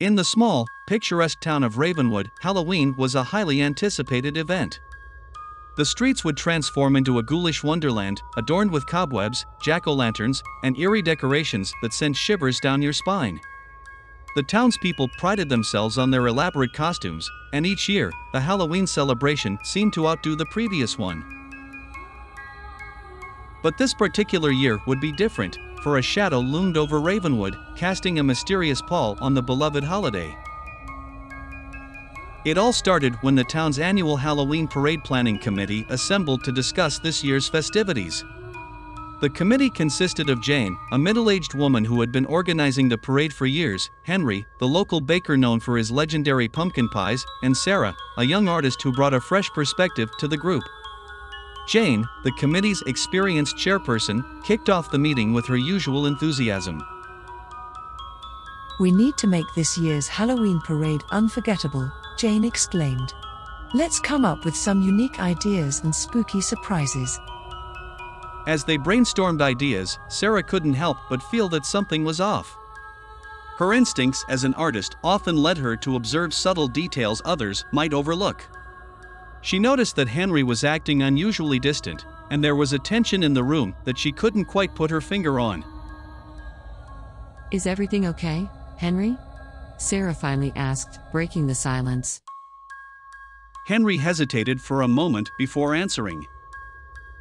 In the small, picturesque town of Ravenwood, Halloween was a highly anticipated event. The streets would transform into a ghoulish wonderland, adorned with cobwebs, jack-o'-lanterns, and eerie decorations that sent shivers down your spine. The townspeople prided themselves on their elaborate costumes, and each year, the Halloween celebration seemed to outdo the previous one. But this particular year would be different, for a shadow loomed over Ravenwood, casting a mysterious pall on the beloved holiday. It all started when the town's annual Halloween parade planning committee assembled to discuss this year's festivities. The committee consisted of Jane, a middle-aged woman who had been organizing the parade for years, Henry, the local baker known for his legendary pumpkin pies, and Sarah, a young artist who brought a fresh perspective to the group. Jane, the committee's experienced chairperson, kicked off the meeting with her usual enthusiasm. "We need to make this year's Halloween parade unforgettable," Jane exclaimed. "Let's come up with some unique ideas and spooky surprises." As they brainstormed ideas, Sarah couldn't help but feel that something was off. Her instincts as an artist often led her to observe subtle details others might overlook. She noticed that Henry was acting unusually distant, and there was a tension in the room that she couldn't quite put her finger on. "Is everything okay, Henry?" Sarah finally asked, breaking the silence. Henry hesitated for a moment before answering.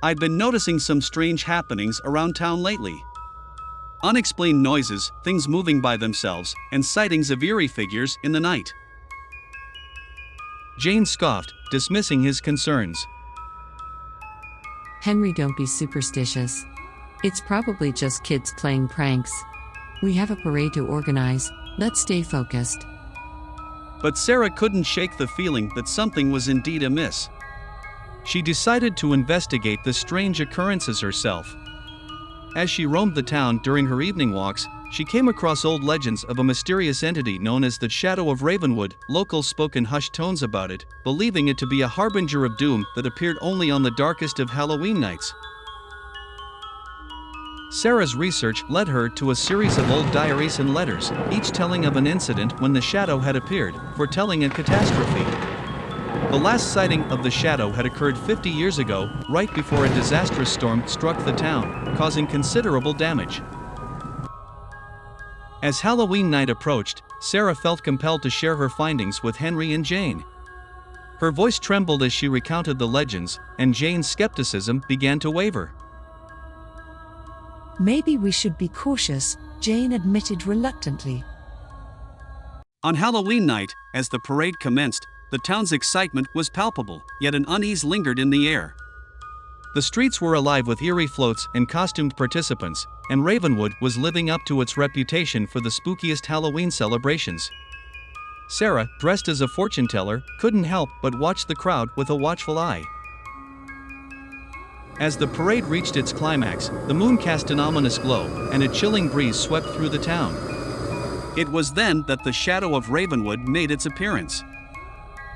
"I'd been noticing some strange happenings around town lately. Unexplained noises, things moving by themselves, and sightings of eerie figures in the night." Jane scoffed, dismissing his concerns. "Henry, don't be superstitious. It's probably just kids playing pranks. We have a parade to organize, let's stay focused." But Sarah couldn't shake the feeling that something was indeed amiss. She decided to investigate the strange occurrences herself. As she roamed the town during her evening walks, she came across old legends of a mysterious entity known as the Shadow of Ravenwood. Locals spoke in hushed tones about it, believing it to be a harbinger of doom that appeared only on the darkest of Halloween nights. Sarah's research led her to a series of old diaries and letters, each telling of an incident when the shadow had appeared, foretelling a catastrophe. The last sighting of the shadow had occurred 50 years ago, right before a disastrous storm struck the town, causing considerable damage. As Halloween night approached, Sarah felt compelled to share her findings with Henry and Jane. Her voice trembled as she recounted the legends, and Jane's skepticism began to waver. "Maybe we should be cautious," Jane admitted reluctantly. On Halloween night, as the parade commenced, the town's excitement was palpable, yet an unease lingered in the air. The streets were alive with eerie floats and costumed participants, and Ravenwood was living up to its reputation for the spookiest Halloween celebrations. Sarah, dressed as a fortune teller, couldn't help but watch the crowd with a watchful eye. As the parade reached its climax, the moon cast an ominous glow, and a chilling breeze swept through the town. It was then that the Shadow of Ravenwood made its appearance.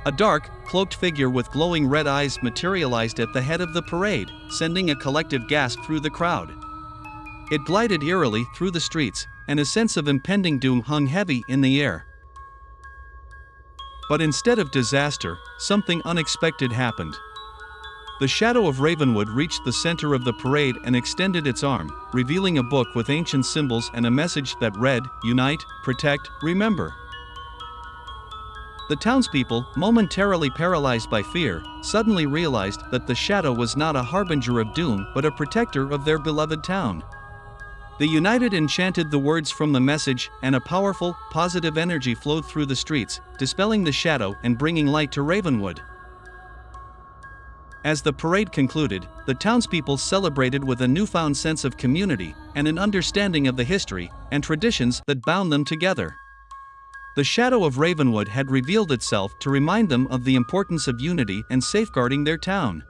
A dark, cloaked figure with glowing red eyes materialized at the head of the parade, sending a collective gasp through the crowd. It glided eerily through the streets, and a sense of impending doom hung heavy in the air. But instead of disaster, something unexpected happened. The Shadow of Ravenwood reached the center of the parade and extended its arm, revealing a book with ancient symbols and a message that read, "Unite, protect, remember." The townspeople, momentarily paralyzed by fear, suddenly realized that the shadow was not a harbinger of doom but a protector of their beloved town. They united and chanted the words from the message, and a powerful, positive energy flowed through the streets, dispelling the shadow and bringing light to Ravenwood. As the parade concluded, the townspeople celebrated with a newfound sense of community and an understanding of the history and traditions that bound them together. The Shadow of Ravenwood had revealed itself to remind them of the importance of unity and safeguarding their town.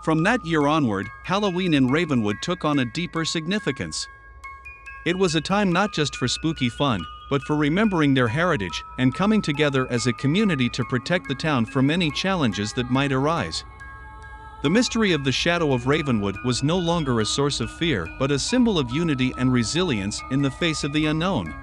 From that year onward, Halloween in Ravenwood took on a deeper significance. It was a time not just for spooky fun, but for remembering their heritage and coming together as a community to protect the town from any challenges that might arise. The mystery of the Shadow of Ravenwood was no longer a source of fear but a symbol of unity and resilience in the face of the unknown.